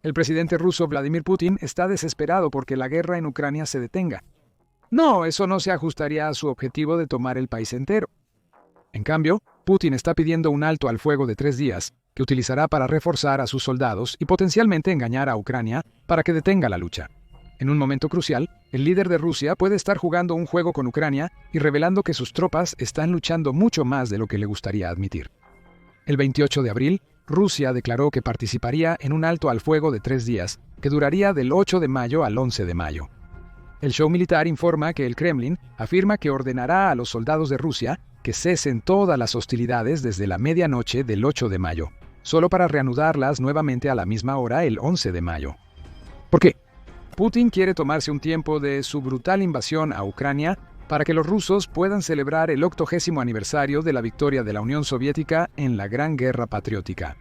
El presidente ruso Vladimir Putin está desesperado porque la guerra en Ucrania se detenga. No, eso no se ajustaría a su objetivo de tomar el país entero. En cambio, Putin está pidiendo un alto al fuego de 3 días, que utilizará para reforzar a sus soldados y potencialmente engañar a Ucrania para que detenga la lucha. En un momento crucial, el líder de Rusia puede estar jugando un juego con Ucrania y revelando que sus tropas están luchando mucho más de lo que le gustaría admitir. El 28 de abril, Rusia declaró que participaría en un alto al fuego de 3 días, que duraría del 8 de mayo al 11 de mayo. El show militar informa que el Kremlin afirma que ordenará a los soldados de Rusia que cesen todas las hostilidades desde la medianoche del 8 de mayo, solo para reanudarlas nuevamente a la misma hora el 11 de mayo. ¿Por qué? Putin quiere tomarse un tiempo de su brutal invasión a Ucrania para que los rusos puedan celebrar el 80º aniversario de la victoria de la Unión Soviética en la Gran Guerra Patriótica.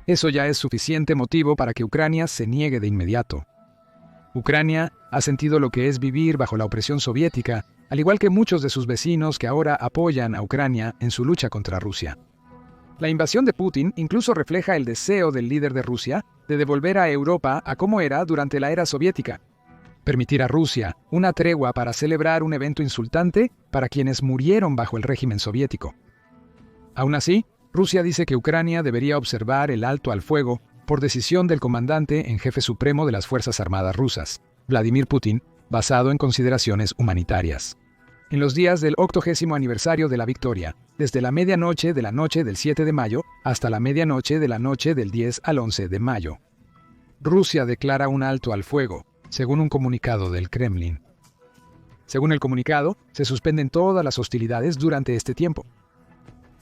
Eso ya es suficiente motivo para que Ucrania se niegue de inmediato. Ucrania ha sentido lo que es vivir bajo la opresión soviética, al igual que muchos de sus vecinos que ahora apoyan a Ucrania en su lucha contra Rusia. La invasión de Putin incluso refleja el deseo del líder de Rusia de devolver a Europa a como era durante la era soviética. Permitir a Rusia una tregua para celebrar un evento insultante para quienes murieron bajo el régimen soviético. Aún así, Rusia dice que Ucrania debería observar el alto al fuego por decisión del comandante en jefe supremo de las Fuerzas Armadas rusas, Vladimir Putin, basado en consideraciones humanitarias. En los días del 80º aniversario de la victoria, desde la medianoche de la noche del 7 de mayo hasta la medianoche de la noche del 10 al 11 de mayo. Rusia declara un alto al fuego, según un comunicado del Kremlin. Según el comunicado, se suspenden todas las hostilidades durante este tiempo.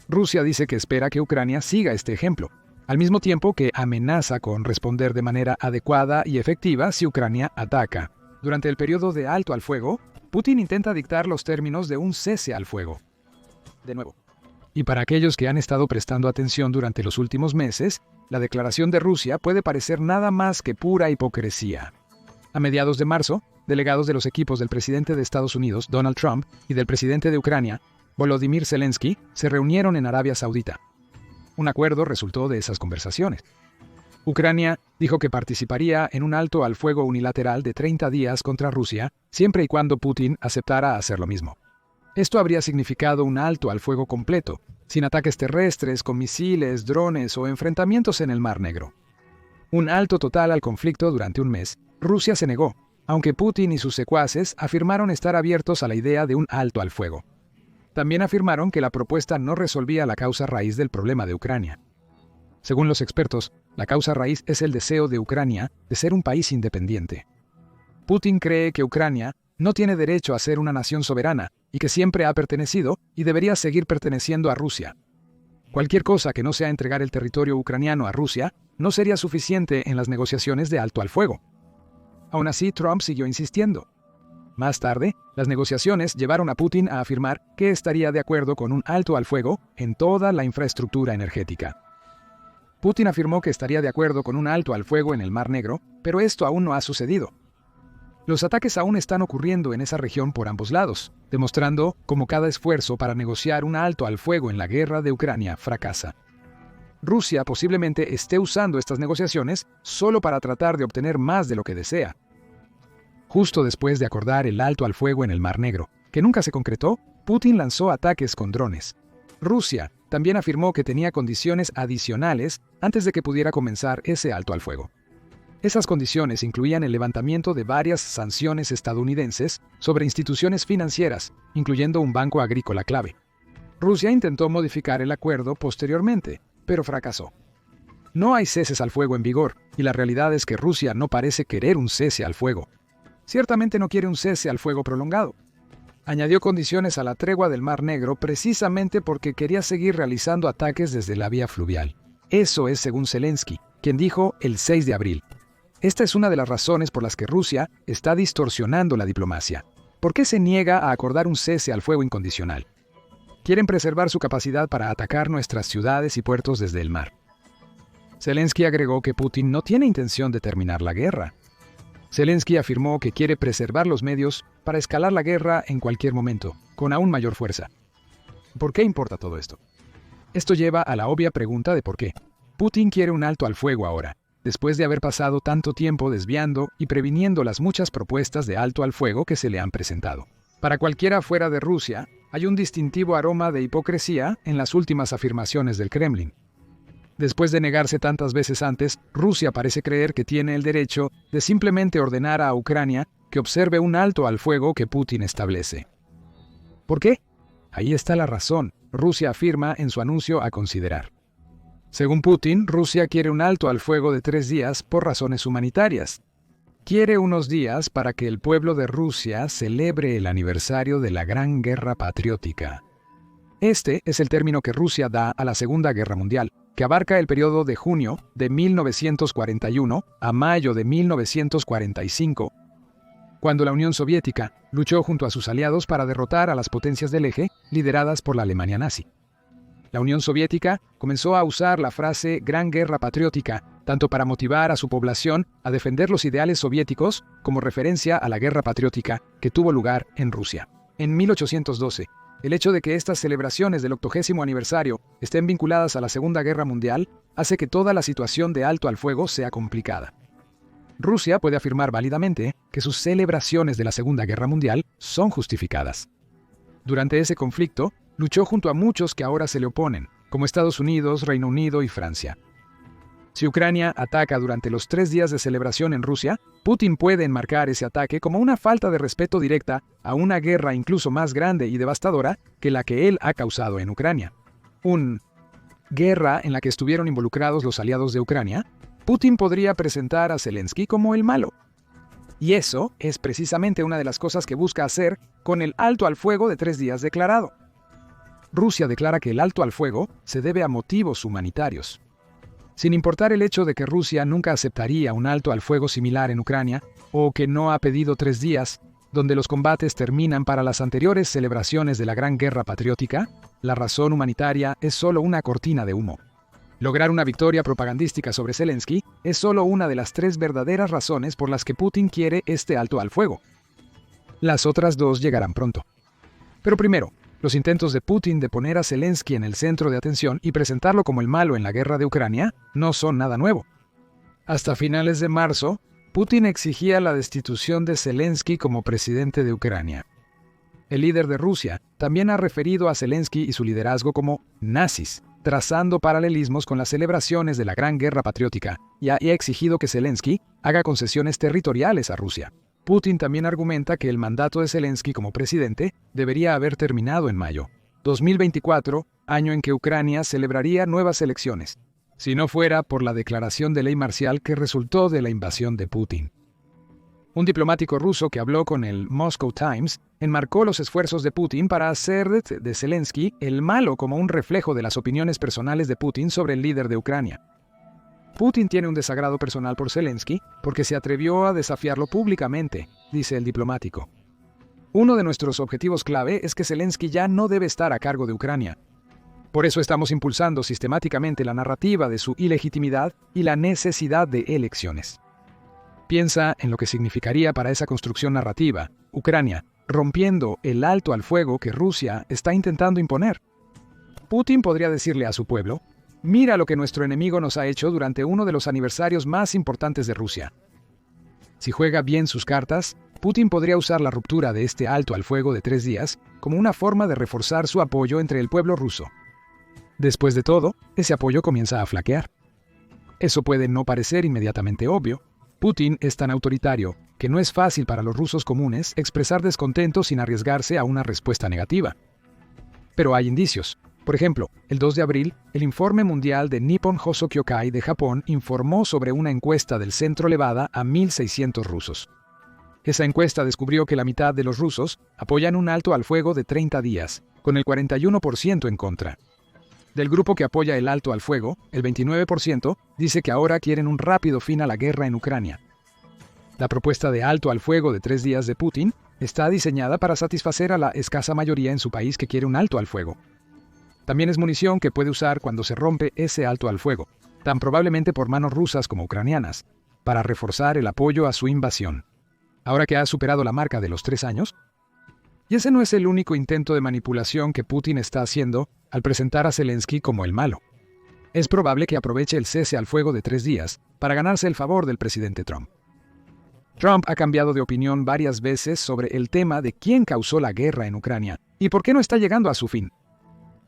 Rusia dice que espera que Ucrania siga este ejemplo, al mismo tiempo que amenaza con responder de manera adecuada y efectiva si Ucrania ataca. Durante el periodo de alto al fuego, Putin intenta dictar los términos de un cese al fuego. De nuevo. Y para aquellos que han estado prestando atención durante los últimos meses, la declaración de Rusia puede parecer nada más que pura hipocresía. A mediados de marzo, delegados de los equipos del presidente de Estados Unidos, Donald Trump, y del presidente de Ucrania, Volodymyr Zelensky, se reunieron en Arabia Saudita. Un acuerdo resultó de esas conversaciones. Ucrania dijo que participaría en un alto al fuego unilateral de 30 días contra Rusia, siempre y cuando Putin aceptara hacer lo mismo. Esto habría significado un alto al fuego completo, sin ataques terrestres, con misiles, drones o enfrentamientos en el Mar Negro. Un alto total al conflicto durante un mes. Rusia se negó, aunque Putin y sus secuaces afirmaron estar abiertos a la idea de un alto al fuego. También afirmaron que la propuesta no resolvía la causa raíz del problema de Ucrania. Según los expertos, la causa raíz es el deseo de Ucrania de ser un país independiente. Putin cree que Ucrania no tiene derecho a ser una nación soberana y que siempre ha pertenecido y debería seguir perteneciendo a Rusia. Cualquier cosa que no sea entregar el territorio ucraniano a Rusia no sería suficiente en las negociaciones de alto al fuego. Aún así, Trump siguió insistiendo. Más tarde, las negociaciones llevaron a Putin a afirmar que estaría de acuerdo con un alto al fuego en toda la infraestructura energética. Putin afirmó que estaría de acuerdo con un alto al fuego en el Mar Negro, pero esto aún no ha sucedido. Los ataques aún están ocurriendo en esa región por ambos lados, demostrando cómo cada esfuerzo para negociar un alto al fuego en la guerra de Ucrania fracasa. Rusia posiblemente esté usando estas negociaciones solo para tratar de obtener más de lo que desea. Justo después de acordar el alto al fuego en el Mar Negro, que nunca se concretó, Putin lanzó ataques con drones. Rusia también afirmó que tenía condiciones adicionales antes de que pudiera comenzar ese alto al fuego. Esas condiciones incluían el levantamiento de varias sanciones estadounidenses sobre instituciones financieras, incluyendo un banco agrícola clave. Rusia intentó modificar el acuerdo posteriormente, pero fracasó. No hay ceses al fuego en vigor, y la realidad es que Rusia no parece querer un cese al fuego. Ciertamente no quiere un cese al fuego prolongado. Añadió condiciones a la tregua del Mar Negro precisamente porque quería seguir realizando ataques desde la vía fluvial. Eso es según Zelensky, quien dijo el 6 de abril. Esta es una de las razones por las que Rusia está distorsionando la diplomacia. ¿Por qué se niega a acordar un cese al fuego incondicional? Quieren preservar su capacidad para atacar nuestras ciudades y puertos desde el mar. Zelensky agregó que Putin no tiene intención de terminar la guerra. Zelensky afirmó que quiere preservar los medios para escalar la guerra en cualquier momento, con aún mayor fuerza. ¿Por qué importa todo esto? Esto lleva a la obvia pregunta de por qué. Putin quiere un alto al fuego ahora. después de haber pasado tanto tiempo desviando y previniendo las muchas propuestas de alto al fuego que se le han presentado. Para cualquiera fuera de Rusia, hay un distintivo aroma de hipocresía en las últimas afirmaciones del Kremlin. Después de negarse tantas veces antes, Rusia parece creer que tiene el derecho de simplemente ordenar a Ucrania que observe un alto al fuego que Putin establece. ¿Por qué? Ahí está la razón, Rusia afirma en su anuncio a considerar. Según Putin, Rusia quiere un alto al fuego de 3 días por razones humanitarias. Quiere unos días para que el pueblo de Rusia celebre el aniversario de la Gran Guerra Patriótica. Este es el término que Rusia da a la Segunda Guerra Mundial, que abarca el periodo de junio de 1941 a mayo de 1945, cuando la Unión Soviética luchó junto a sus aliados para derrotar a las potencias del eje, lideradas por la Alemania nazi. La Unión Soviética comenzó a usar la frase Gran Guerra Patriótica tanto para motivar a su población a defender los ideales soviéticos como referencia a la guerra patriótica que tuvo lugar en Rusia. En 1812, el hecho de que estas celebraciones del 80º aniversario estén vinculadas a la Segunda Guerra Mundial hace que toda la situación de alto al fuego sea complicada. Rusia puede afirmar válidamente que sus celebraciones de la Segunda Guerra Mundial son justificadas. Durante ese conflicto, luchó junto a muchos que ahora se le oponen, como Estados Unidos, Reino Unido y Francia. Si Ucrania ataca durante los 3 días de celebración en Rusia, Putin puede enmarcar ese ataque como una falta de respeto directa a una guerra incluso más grande y devastadora que la que él ha causado en Ucrania. Una guerra en la que estuvieron involucrados los aliados de Ucrania, Putin podría presentar a Zelensky como el malo. Y eso es precisamente una de las cosas que busca hacer con el alto al fuego de 3 días declarado. Rusia declara que el alto al fuego se debe a motivos humanitarios. Sin importar el hecho de que Rusia nunca aceptaría un alto al fuego similar en Ucrania, o que no ha pedido 3 días, donde los combates terminan para las anteriores celebraciones de la Gran Guerra Patriótica, la razón humanitaria es solo una cortina de humo. Lograr una victoria propagandística sobre Zelensky es solo una de las 3 verdaderas razones por las que Putin quiere este alto al fuego. Las otras 2 llegarán pronto. Pero primero, los intentos de Putin de poner a Zelensky en el centro de atención y presentarlo como el malo en la guerra de Ucrania no son nada nuevo. Hasta finales de marzo, Putin exigía la destitución de Zelensky como presidente de Ucrania. El líder de Rusia también ha referido a Zelensky y su liderazgo como nazis, trazando paralelismos con las celebraciones de la Gran Guerra Patriótica, y ha exigido que Zelensky haga concesiones territoriales a Rusia. Putin también argumenta que el mandato de Zelensky como presidente debería haber terminado en mayo 2024, año en que Ucrania celebraría nuevas elecciones, si no fuera por la declaración de ley marcial que resultó de la invasión de Putin. Un diplomático ruso que habló con el Moscow Times enmarcó los esfuerzos de Putin para hacer de Zelensky el malo como un reflejo de las opiniones personales de Putin sobre el líder de Ucrania. Putin tiene un desagrado personal por Zelensky porque se atrevió a desafiarlo públicamente, dice el diplomático. Uno de nuestros objetivos clave es que Zelensky ya no debe estar a cargo de Ucrania. Por eso estamos impulsando sistemáticamente la narrativa de su ilegitimidad y la necesidad de elecciones. Piensa en lo que significaría para esa construcción narrativa, Ucrania, rompiendo el alto al fuego que Rusia está intentando imponer. Putin podría decirle a su pueblo: mira lo que nuestro enemigo nos ha hecho durante uno de los aniversarios más importantes de Rusia. Si juega bien sus cartas, Putin podría usar la ruptura de este alto al fuego de 3 días como una forma de reforzar su apoyo entre el pueblo ruso. Después de todo, ese apoyo comienza a flaquear. Eso puede no parecer inmediatamente obvio. Putin es tan autoritario que no es fácil para los rusos comunes expresar descontento sin arriesgarse a una respuesta negativa. Pero hay indicios. Por ejemplo, el 2 de abril, el informe mundial de Nippon Hoso Kyokai de Japón informó sobre una encuesta del Centro Levada a 1.600 rusos. Esa encuesta descubrió que la mitad de los rusos apoyan un alto al fuego de 30 días, con el 41% en contra. Del grupo que apoya el alto al fuego, el 29% dice que ahora quieren un rápido fin a la guerra en Ucrania. La propuesta de alto al fuego de 3 días de Putin está diseñada para satisfacer a la escasa mayoría en su país que quiere un alto al fuego. También es munición que puede usar cuando se rompe ese alto al fuego, tan probablemente por manos rusas como ucranianas, para reforzar el apoyo a su invasión. Ahora que ha superado la marca de los 3 años, y ese no es el único intento de manipulación que Putin está haciendo al presentar a Zelensky como el malo. Es probable que aproveche el cese al fuego de 3 días para ganarse el favor del presidente Trump. Trump ha cambiado de opinión varias veces sobre el tema de quién causó la guerra en Ucrania y por qué no está llegando a su fin.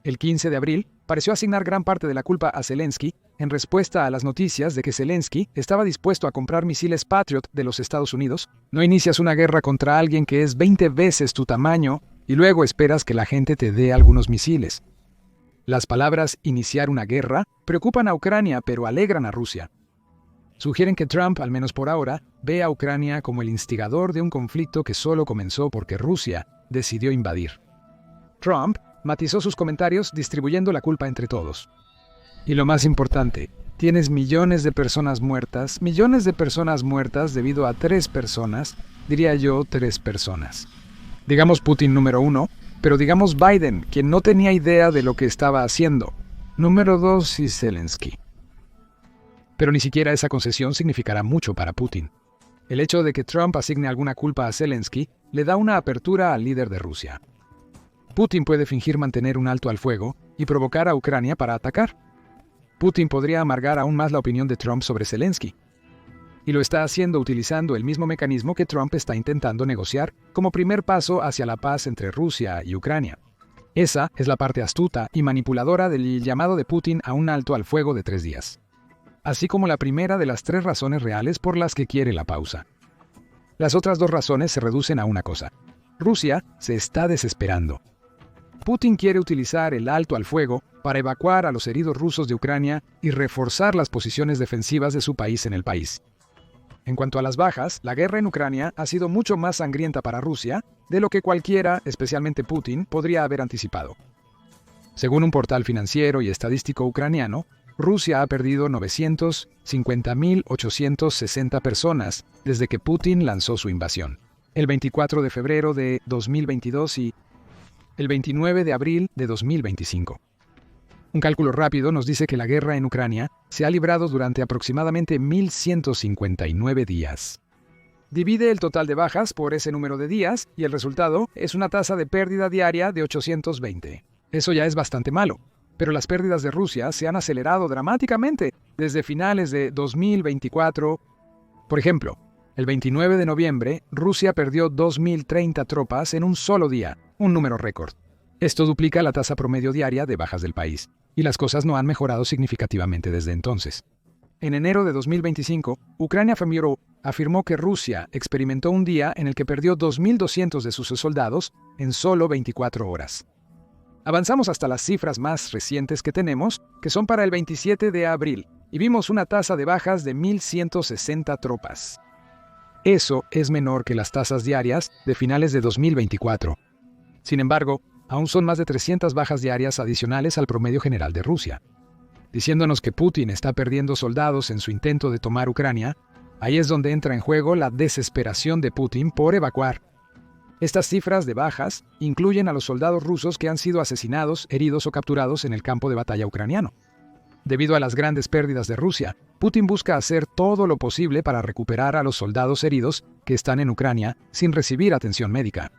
El 15 de abril pareció asignar gran parte de la culpa a Zelensky en respuesta a las noticias de que Zelensky estaba dispuesto a comprar misiles Patriot de los Estados Unidos. No inicias una guerra contra alguien que es 20 veces tu tamaño y luego esperas que la gente te dé algunos misiles. Las palabras iniciar una guerra preocupan a Ucrania pero alegran a Rusia. Sugieren que Trump, al menos por ahora, ve a Ucrania como el instigador de un conflicto que solo comenzó porque Rusia decidió invadir. Trump matizó sus comentarios distribuyendo la culpa entre todos. Y lo más importante, tienes millones de personas muertas debido a 3 personas, diría yo 3 personas. Digamos Putin número 1, pero digamos Biden, quien no tenía idea de lo que estaba haciendo. Número 2 y Zelensky. Pero ni siquiera esa concesión significará mucho para Putin. El hecho de que Trump asigne alguna culpa a Zelensky le da una apertura al líder de Rusia. Putin puede fingir mantener un alto al fuego y provocar a Ucrania para atacar. Putin podría amargar aún más la opinión de Trump sobre Zelensky. Y lo está haciendo utilizando el mismo mecanismo que Trump está intentando negociar como primer paso hacia la paz entre Rusia y Ucrania. Esa es la parte astuta y manipuladora del llamado de Putin a un alto al fuego de 3 días. Así como la primera de las 3 razones reales por las que quiere la pausa. Las otras 2 razones se reducen a una cosa. Rusia se está desesperando. Putin quiere utilizar el alto al fuego para evacuar a los heridos rusos de Ucrania y reforzar las posiciones defensivas de su país en el país. En cuanto a las bajas, la guerra en Ucrania ha sido mucho más sangrienta para Rusia de lo que cualquiera, especialmente Putin, podría haber anticipado. Según un portal financiero y estadístico ucraniano, Rusia ha perdido 950.860 personas desde que Putin lanzó su invasión, el 24 de febrero de 2022 y el 29 de abril de 2025. Un cálculo rápido nos dice que la guerra en Ucrania se ha librado durante aproximadamente 1.159 días. Divide el total de bajas por ese número de días y el resultado es una tasa de pérdida diaria de 820. Eso ya es bastante malo, pero las pérdidas de Rusia se han acelerado dramáticamente desde finales de 2024. Por ejemplo, el 29 de noviembre, Rusia perdió 2.030 tropas en un solo día, un número récord. Esto duplica la tasa promedio diaria de bajas del país, y las cosas no han mejorado significativamente desde entonces. En enero de 2025, Ucrania afirmó que Rusia experimentó un día en el que perdió 2.200 de sus soldados en solo 24 horas. Avanzamos hasta las cifras más recientes que tenemos, que son para el 27 de abril, y vimos una tasa de bajas de 1.160 tropas. Eso es menor que las tasas diarias de finales de 2024. Sin embargo, aún son más de 300 bajas diarias adicionales al promedio general de Rusia. Diciéndonos que Putin está perdiendo soldados en su intento de tomar Ucrania, ahí es donde entra en juego la desesperación de Putin por evacuar. Estas cifras de bajas incluyen a los soldados rusos que han sido asesinados, heridos o capturados en el campo de batalla ucraniano. Debido a las grandes pérdidas de Rusia, Putin busca hacer todo lo posible para recuperar a los soldados heridos que están en Ucrania sin recibir atención médica.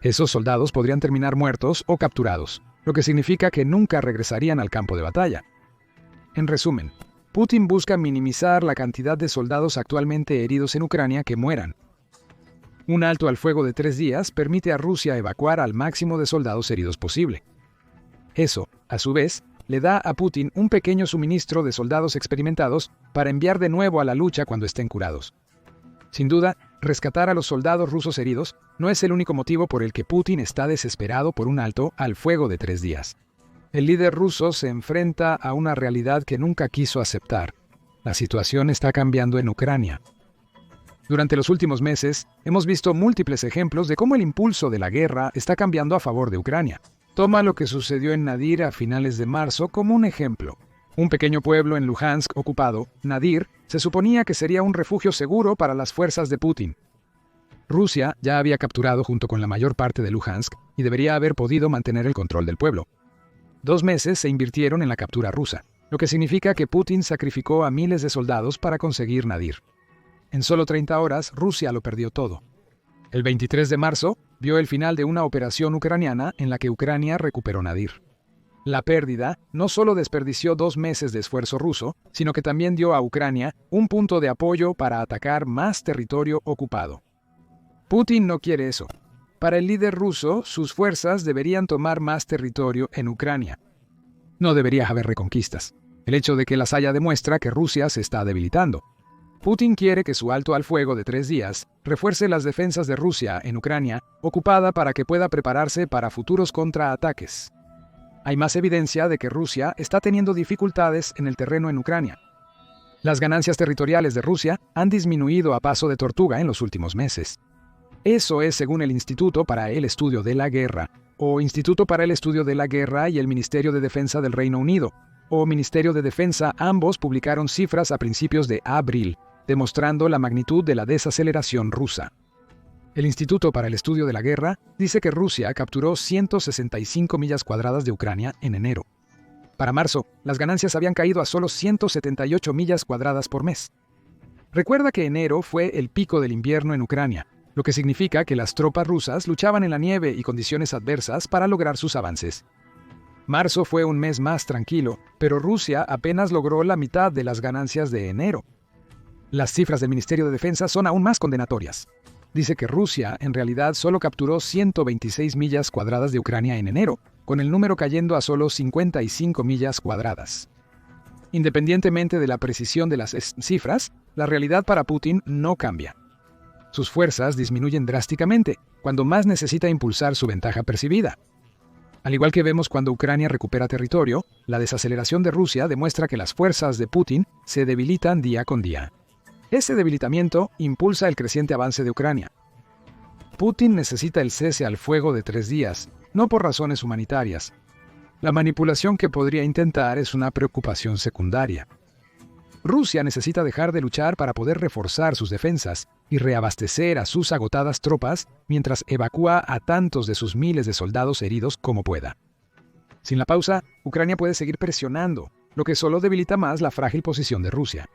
Esos soldados podrían terminar muertos o capturados, lo que significa que nunca regresarían al campo de batalla. En resumen, Putin busca minimizar la cantidad de soldados actualmente heridos en Ucrania que mueran. Un alto al fuego de 3 días permite a Rusia evacuar al máximo de soldados heridos posible. Eso, a su vez, le da a Putin un pequeño suministro de soldados experimentados para enviar de nuevo a la lucha cuando estén curados. Sin duda, rescatar a los soldados rusos heridos no es el único motivo por el que Putin está desesperado por un alto al fuego de 3 días. El líder ruso se enfrenta a una realidad que nunca quiso aceptar. La situación está cambiando en Ucrania. Durante los últimos meses, hemos visto múltiples ejemplos de cómo el impulso de la guerra está cambiando a favor de Ucrania. Toma lo que sucedió en Nadir a finales de marzo como un ejemplo. Un pequeño pueblo en Luhansk ocupado, Nadir, se suponía que sería un refugio seguro para las fuerzas de Putin. Rusia ya había capturado junto con la mayor parte de Luhansk y debería haber podido mantener el control del pueblo. 2 meses se invirtieron en la captura rusa, lo que significa que Putin sacrificó a miles de soldados para conseguir Nadir. En solo 30 horas, Rusia lo perdió todo. El 23 de marzo vio el final de una operación ucraniana en la que Ucrania recuperó Nadir. La pérdida no solo desperdició 2 meses de esfuerzo ruso, sino que también dio a Ucrania un punto de apoyo para atacar más territorio ocupado. Putin no quiere eso. Para el líder ruso, sus fuerzas deberían tomar más territorio en Ucrania. No debería haber reconquistas. El hecho de que las haya demuestra que Rusia se está debilitando. Putin quiere que su alto al fuego de 3 días refuerce las defensas de Rusia en Ucrania, ocupada para que pueda prepararse para futuros contraataques. Hay más evidencia de que Rusia está teniendo dificultades en el terreno en Ucrania. Las ganancias territoriales de Rusia han disminuido a paso de tortuga en los últimos meses. Eso es según el Instituto para el Estudio de la Guerra, o Instituto para el Estudio de la Guerra y el Ministerio de Defensa del Reino Unido, o Ministerio de Defensa. Ambos publicaron cifras a principios de abril, demostrando la magnitud de la desaceleración rusa. El Instituto para el Estudio de la Guerra dice que Rusia capturó 165 millas cuadradas de Ucrania en enero. Para marzo, las ganancias habían caído a solo 178 millas cuadradas por mes. Recuerda que enero fue el pico del invierno en Ucrania, lo que significa que las tropas rusas luchaban en la nieve y condiciones adversas para lograr sus avances. Marzo fue un mes más tranquilo, pero Rusia apenas logró la mitad de las ganancias de enero. Las cifras del Ministerio de Defensa son aún más condenatorias. Dice que Rusia en realidad solo capturó 126 millas cuadradas de Ucrania en enero, con el número cayendo a solo 55 millas cuadradas. Independientemente de la precisión de las cifras, la realidad para Putin no cambia. Sus fuerzas disminuyen drásticamente cuando más necesita impulsar su ventaja percibida. Al igual que vemos cuando Ucrania recupera territorio, la desaceleración de Rusia demuestra que las fuerzas de Putin se debilitan día con día. Ese debilitamiento impulsa el creciente avance de Ucrania. Putin necesita el cese al fuego de 3 días, no por razones humanitarias. La manipulación que podría intentar es una preocupación secundaria. Rusia necesita dejar de luchar para poder reforzar sus defensas y reabastecer a sus agotadas tropas mientras evacúa a tantos de sus miles de soldados heridos como pueda. Sin la pausa, Ucrania puede seguir presionando, lo que solo debilita más la frágil posición de Rusia.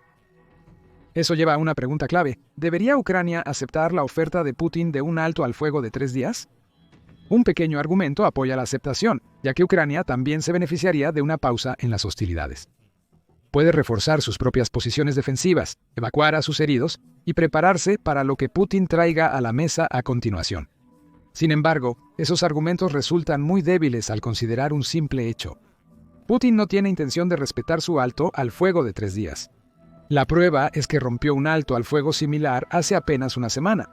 Eso lleva a una pregunta clave. ¿Debería Ucrania aceptar la oferta de Putin de un alto al fuego de 3 días? Un pequeño argumento apoya la aceptación, ya que Ucrania también se beneficiaría de una pausa en las hostilidades. Puede reforzar sus propias posiciones defensivas, evacuar a sus heridos y prepararse para lo que Putin traiga a la mesa a continuación. Sin embargo, esos argumentos resultan muy débiles al considerar un simple hecho. Putin no tiene intención de respetar su alto al fuego de 3 días. La prueba es que rompió un alto al fuego similar hace apenas una semana.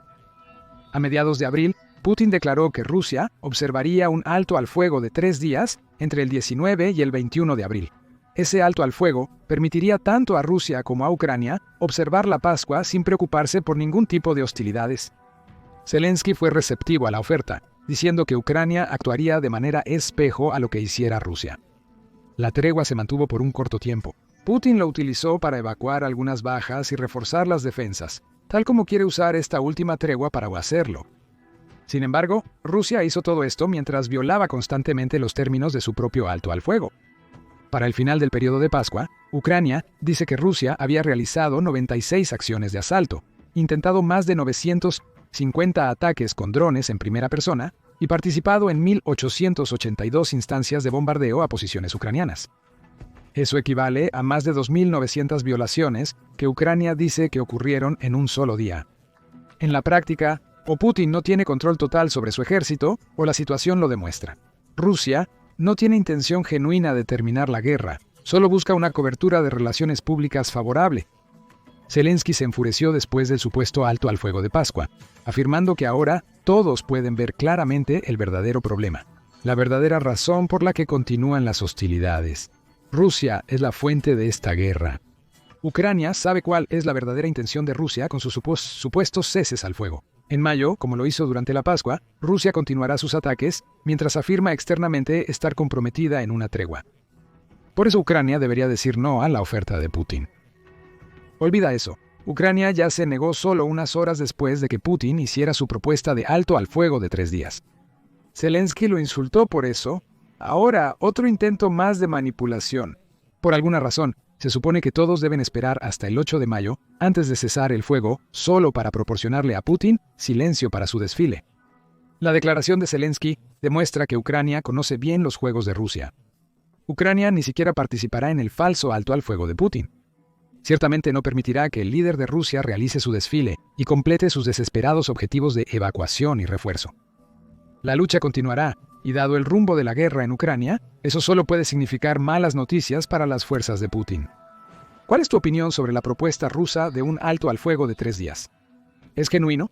A mediados de abril, Putin declaró que Rusia observaría un alto al fuego de 3 días entre el 19 y el 21 de abril. Ese alto al fuego permitiría tanto a Rusia como a Ucrania observar la Pascua sin preocuparse por ningún tipo de hostilidades. Zelensky fue receptivo a la oferta, diciendo que Ucrania actuaría de manera espejo a lo que hiciera Rusia. La tregua se mantuvo por un corto tiempo. Putin lo utilizó para evacuar algunas bajas y reforzar las defensas, tal como quiere usar esta última tregua para hacerlo. Sin embargo, Rusia hizo todo esto mientras violaba constantemente los términos de su propio alto al fuego. Para el final del periodo de Pascua, Ucrania dice que Rusia había realizado 96 acciones de asalto, intentado más de 950 ataques con drones en primera persona y participado en 1.882 instancias de bombardeo a posiciones ucranianas. Eso equivale a más de 2.900 violaciones que Ucrania dice que ocurrieron en un solo día. En la práctica, o Putin no tiene control total sobre su ejército, o la situación lo demuestra. Rusia no tiene intención genuina de terminar la guerra, solo busca una cobertura de relaciones públicas favorable. Zelensky se enfureció después del supuesto alto al fuego de Pascua, afirmando que ahora todos pueden ver claramente el verdadero problema, la verdadera razón por la que continúan las hostilidades. Rusia es la fuente de esta guerra. Ucrania sabe cuál es la verdadera intención de Rusia con sus supuestos ceses al fuego. En mayo, como lo hizo durante la Pascua, Rusia continuará sus ataques mientras afirma externamente estar comprometida en una tregua. Por eso Ucrania debería decir no a la oferta de Putin. Olvida eso. Ucrania ya se negó solo unas horas después de que Putin hiciera su propuesta de alto al fuego de 3 días. Zelensky lo insultó por eso. Ahora, otro intento más de manipulación. Por alguna razón, se supone que todos deben esperar hasta el 8 de mayo antes de cesar el fuego, solo para proporcionarle a Putin silencio para su desfile. La declaración de Zelensky demuestra que Ucrania conoce bien los juegos de Rusia. Ucrania ni siquiera participará en el falso alto al fuego de Putin. Ciertamente no permitirá que el líder de Rusia realice su desfile y complete sus desesperados objetivos de evacuación y refuerzo. La lucha continuará, y dado el rumbo de la guerra en Ucrania, eso solo puede significar malas noticias para las fuerzas de Putin. ¿Cuál es tu opinión sobre la propuesta rusa de un alto al fuego de 3 días? ¿Es genuino?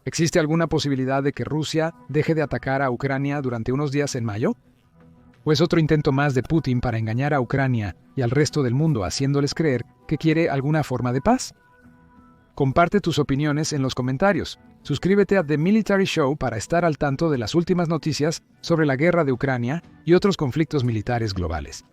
¿Existe alguna posibilidad de que Rusia deje de atacar a Ucrania durante unos días en mayo? ¿O es otro intento más de Putin para engañar a Ucrania y al resto del mundo haciéndoles creer que quiere alguna forma de paz? Comparte tus opiniones en los comentarios. Suscríbete a The Military Show para estar al tanto de las últimas noticias sobre la guerra de Ucrania y otros conflictos militares globales.